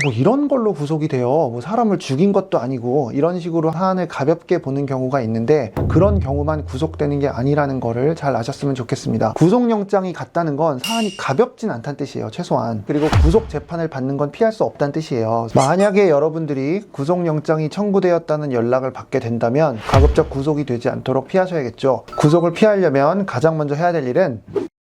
뭐 이런 걸로 구속이 돼요. 뭐 사람을 죽인 것도 아니고 이런 식으로 사안을 가볍게 보는 경우가 있는데 그런 경우만 구속되는 게 아니라는 거를 잘 아셨으면 좋겠습니다. 구속영장이 갔다는 건 사안이 가볍진 않다는 뜻이에요. 최소한. 그리고 구속 재판을 받는 건 피할 수 없다는 뜻이에요. 만약에 여러분들이 구속영장이 청구되었다는 연락을 받게 된다면 가급적 구속이 되지 않도록 피하셔야겠죠. 구속을 피하려면 가장 먼저 해야 될 일은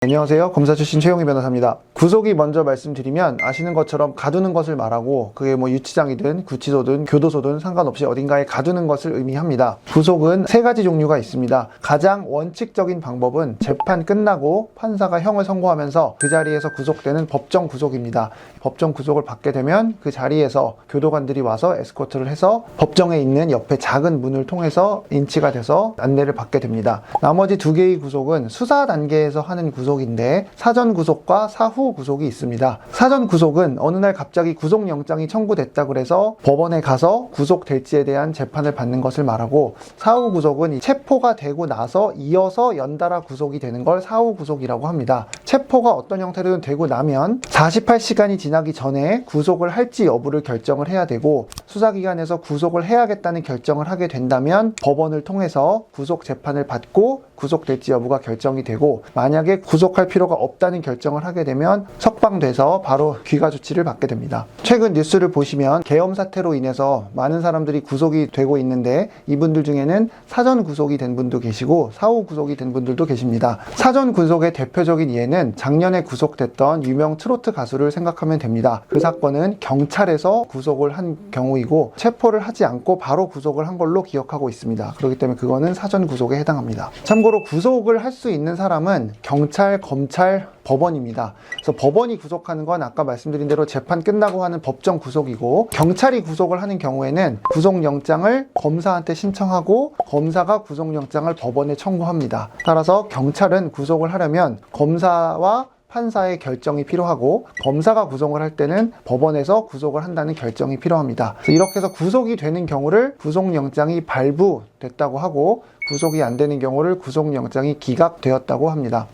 안녕하세요. 검사 출신 최용희 변호사입니다. 구속이 먼저 말씀드리면 아시는 것처럼 가두는 것을 말하고 그게 뭐 유치장이든 구치소든 교도소든 상관없이 어딘가에 가두는 것을 의미합니다. 구속은 세 가지 종류가 있습니다. 가장 원칙적인 방법은 재판 끝나고 판사가 형을 선고하면서 그 자리에서 구속되는 법정 구속입니다. 법정 구속을 받게 되면 그 자리에서 교도관들이 와서 에스코트를 해서 법정에 있는 옆에 작은 문을 통해서 인치가 돼서 안내를 받게 됩니다. 나머지 두 개의 구속은 수사 단계에서 하는 구속인데 사전 구속과 사후 구속이 있습니다. 사전 구속은 어느 날 갑자기 구속영장이 청구됐다 그래서 법원에 가서 구속될지에 대한 재판을 받는 것을 말하고, 사후 구속은 체포가 되고 나서 이어서 연달아 구속이 되는 걸 사후 구속이라고 합니다. 체포가 어떤 형태로든 되고 나면 48시간이 지나기 전에 구속을 할지 여부를 결정을 해야 되고, 수사기관에서 구속을 해야겠다는 결정을 하게 된다면 법원을 통해서 구속 재판을 받고 구속될지 여부가 결정이 되고, 만약에 구속할 필요가 없다는 결정을 하게 되면 석방돼서 바로 귀가 조치를 받게 됩니다. 최근 뉴스를 보시면 계엄 사태로 인해서 많은 사람들이 구속이 되고 있는데 이분들 중에는 사전 구속이 된 분도 계시고 사후 구속이 된 분들도 계십니다. 사전 구속의 대표적인 예는 작년에 구속됐던 유명 트로트 가수를 생각하면 됩니다. 그 사건은 경찰에서 구속을 한 경우이고 체포를 하지 않고 바로 구속을 한 걸로 기억하고 있습니다. 그렇기 때문에 그거는 사전 구속에 해당합니다. 참고로 구속을 할 수 있는 사람은 경찰, 검찰, 법원입니다. 그래서 법원이 구속하는 건 아까 말씀드린 대로 재판 끝나고 하는 법정 구속이고, 경찰이 구속을 하는 경우에는 구속영장을 검사한테 신청하고 검사가 구속영장을 법원에 청구합니다. 따라서 경찰은 구속을 하려면 검사와 판사의 결정이 필요하고, 검사가 구속을 할 때는 법원에서 구속을 한다는 결정이 필요합니다. 이렇게 해서 구속이 되는 경우를 구속영장이 발부됐다고 하고, 구속이 안 되는 경우를 구속영장이 기각되었다고 합니다.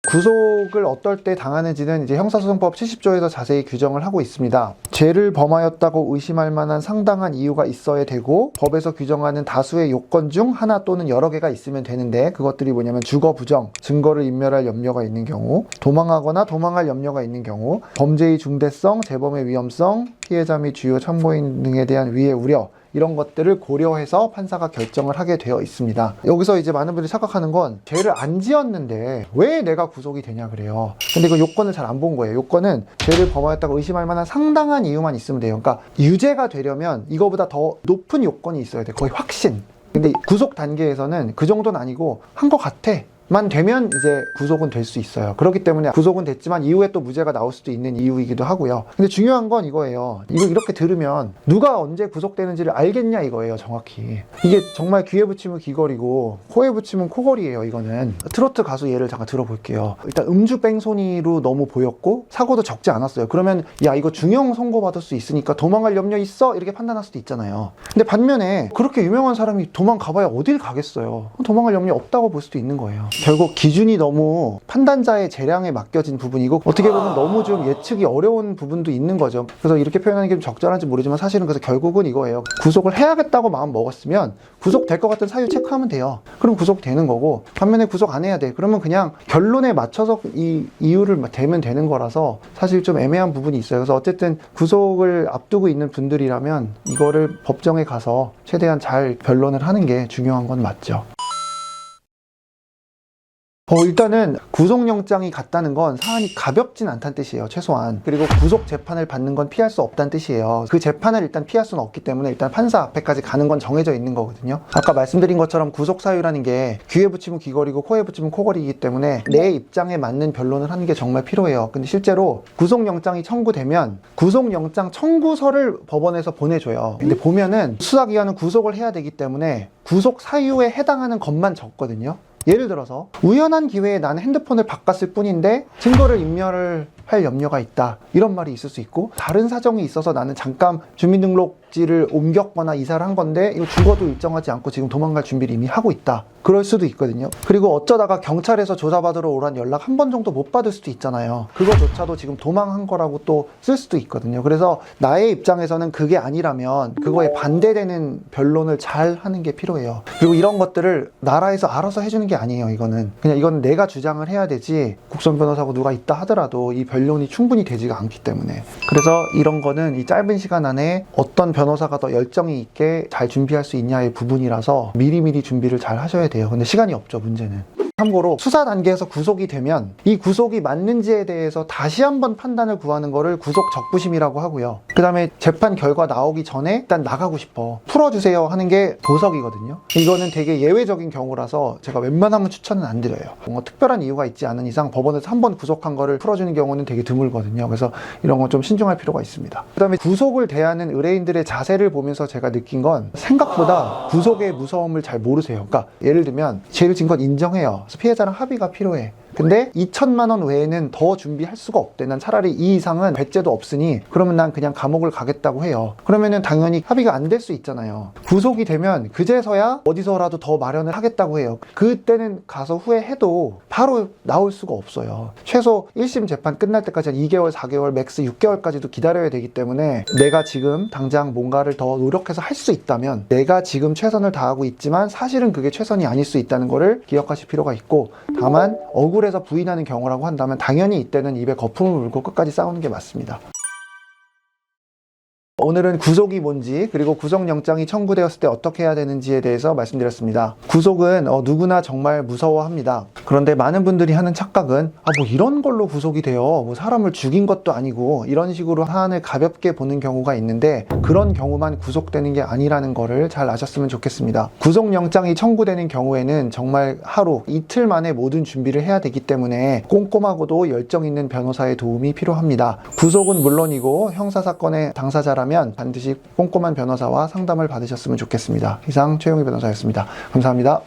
구속을 어떨 때 당하는지는 이제 형사소송법 70조에서 자세히 규정을 하고 있습니다. 죄를 범하였다고 의심할 만한 상당한 이유가 있어야 되고, 법에서 규정하는 다수의 요건 중 하나 또는 여러 개가 있으면 되는데, 그것들이 뭐냐면 주거 부정, 증거를 인멸할 염려가 있는 경우, 도망하거나 도망할 염려가 있는 경우, 범죄의 중대성, 재범의 위험성, 피해자 및 주요 참고인 등에 대한 위해 우려, 이런 것들을 고려해서 판사가 결정을 하게 되어 있습니다. 여기서 이제 많은 분들이 착각하는 건 죄를 안 지었는데 왜 내가 구속이 되냐 그래요. 근데 그 요건을 잘 안 본 거예요. 요건은 죄를 범하였다고 의심할 만한 상당한 이유만 있으면 돼요. 그러니까 유죄가 되려면 이거보다 더 높은 요건이 있어야 돼. 거의 확신. 근데 구속 단계에서는 그 정도는 아니고 한 것 같아 만 되면 이제 구속은 될 수 있어요. 그렇기 때문에 구속은 됐지만 이후에 또 무죄가 나올 수도 있는 이유이기도 하고요. 근데 중요한 건 이거예요. 이거 이렇게 들으면 누가 언제 구속되는지를 알겠냐 이거예요. 정확히. 이게 정말 귀에 붙이면 귀걸이고 코에 붙이면 코걸이에요. 이거는. 트로트 가수 예를 잠깐 들어볼게요. 일단 음주 뺑소니로 너무 보였고 사고도 적지 않았어요. 그러면 야 이거 중형 선고받을 수 있으니까 도망갈 염려 있어? 이렇게 판단할 수도 있잖아요. 근데 반면에 그렇게 유명한 사람이 도망가봐야 어딜 가겠어요. 도망갈 염려 없다고 볼 수도 있는 거예요. 결국 기준이 너무 판단자의 재량에 맡겨진 부분이고, 어떻게 보면 너무 좀 예측이 어려운 부분도 있는 거죠. 그래서 이렇게 표현하는 게 좀 적절한지 모르지만 사실은 그래서 결국은 이거예요. 구속을 해야겠다고 마음 먹었으면 구속될 것 같은 사유 체크하면 돼요. 그럼 구속되는 거고, 반면에 구속 안 해야 돼. 그러면 그냥 결론에 맞춰서 이 이유를 대면 되는 거라서 사실 좀 애매한 부분이 있어요. 그래서 어쨌든 구속을 앞두고 있는 분들이라면 이거를 법정에 가서 최대한 잘 변론을 하는 게 중요한 건 맞죠. 일단은 구속영장이 갔다는 건 사안이 가볍진 않다는 뜻이에요. 최소한. 그리고 구속 재판을 받는 건 피할 수 없다는 뜻이에요. 그 재판을 일단 피할 수는 없기 때문에 일단 판사 앞에까지 가는 건 정해져 있는 거거든요. 아까 말씀드린 것처럼 구속 사유라는 게 귀에 붙이면 귀걸이고 코에 붙이면 코걸이기 때문에 내 입장에 맞는 변론을 하는 게 정말 필요해요. 근데 실제로 구속영장이 청구되면 구속영장 청구서를 법원에서 보내줘요. 근데 보면은 수사기관은 구속을 해야 되기 때문에 구속 사유에 해당하는 것만 적거든요. 예를 들어서 우연한 기회에 나는 핸드폰을 바꿨을 뿐인데 증거를 인멸을 할 염려가 있다, 이런 말이 있을 수 있고, 다른 사정이 있어서 나는 잠깐 주민등록지를 옮겼거나 이사를 한 건데 이거 죽어도 일정하지 않고 지금 도망갈 준비를 이미 하고 있다, 그럴 수도 있거든요. 그리고 어쩌다가 경찰에서 조사받으러 오란 연락 한 번 정도 못 받을 수도 있잖아요. 그거조차도 지금 도망한 거라고 또 쓸 수도 있거든요. 그래서 나의 입장에서는 그게 아니라면 그거에 반대되는 변론을 잘 하는 게 필요해요. 그리고 이런 것들을 나라에서 알아서 해주는 게 아니에요. 이건 내가 주장을 해야 되지, 국선 변호사고 누가 있다 하더라도 이 변론이 충분히 되지가 않기 때문에. 그래서 이런 거는 이 짧은 시간 안에 어떤 변호사가 더 열정이 있게 잘 준비할 수 있냐의 부분이라서 미리미리 준비를 잘 하셔야 돼요. 근데 시간이 없죠, 문제는. 참고로 수사 단계에서 구속이 되면 이 구속이 맞는지에 대해서 다시 한번 판단을 구하는 거를 구속 적부심이라고 하고요. 그 다음에 재판 결과 나오기 전에 일단 나가고 싶어, 풀어주세요 하는 게 보석이거든요. 이거는 되게 예외적인 경우라서 제가 웬만하면 추천은 안 드려요. 뭔가 특별한 이유가 있지 않은 이상 법원에서 한번 구속한 거를 풀어주는 경우는 되게 드물거든요. 그래서 이런 건 좀 신중할 필요가 있습니다. 그 다음에 구속을 대하는 의뢰인들의 자세를 보면서 제가 느낀 건 생각보다 구속의 무서움을 잘 모르세요. 그러니까 예를 들면 죄를 진 건 인정해요. 그래서 피해자랑 합의가 필요해. 근데 2천만 원 외에는 더 준비할 수가 없대. 난 차라리 이 이상은 배째도 없으니 그러면 난 그냥 감옥을 가겠다고 해요. 그러면은 당연히 합의가 안 될 수 있잖아요. 구속이 되면 그제서야 어디서라도 더 마련을 하겠다고 해요. 그때는 가서 후회해도 바로 나올 수가 없어요. 최소 1심 재판 끝날 때까지 한 2개월, 4개월, 맥스 6개월까지도 기다려야 되기 때문에 내가 지금 당장 뭔가를 더 노력해서 할 수 있다면 내가 지금 최선을 다하고 있지만 사실은 그게 최선이 아닐 수 있다는 거를 기억하실 필요가 있고, 다만 억울해서 부인하는 경우라고 한다면 당연히 이때는 입에 거품을 물고 끝까지 싸우는 게 맞습니다. 오늘은 구속이 뭔지, 그리고 구속영장이 청구되었을 때 어떻게 해야 되는지에 대해서 말씀드렸습니다. 구속은 누구나 정말 무서워합니다. 그런데 많은 분들이 하는 착각은 뭐 이런 걸로 구속이 돼요, 뭐 사람을 죽인 것도 아니고, 이런 식으로 사안을 가볍게 보는 경우가 있는데 그런 경우만 구속되는 게 아니라는 거를 잘 아셨으면 좋겠습니다. 구속영장이 청구되는 경우에는 정말 하루, 이틀 만에 모든 준비를 해야 되기 때문에 꼼꼼하고도 열정 있는 변호사의 도움이 필요합니다. 구속은 물론이고 형사사건의 당사자라면 반드시 꼼꼼한 변호사와 상담을 받으셨으면 좋겠습니다. 이상 최용희 변호사였습니다. 감사합니다.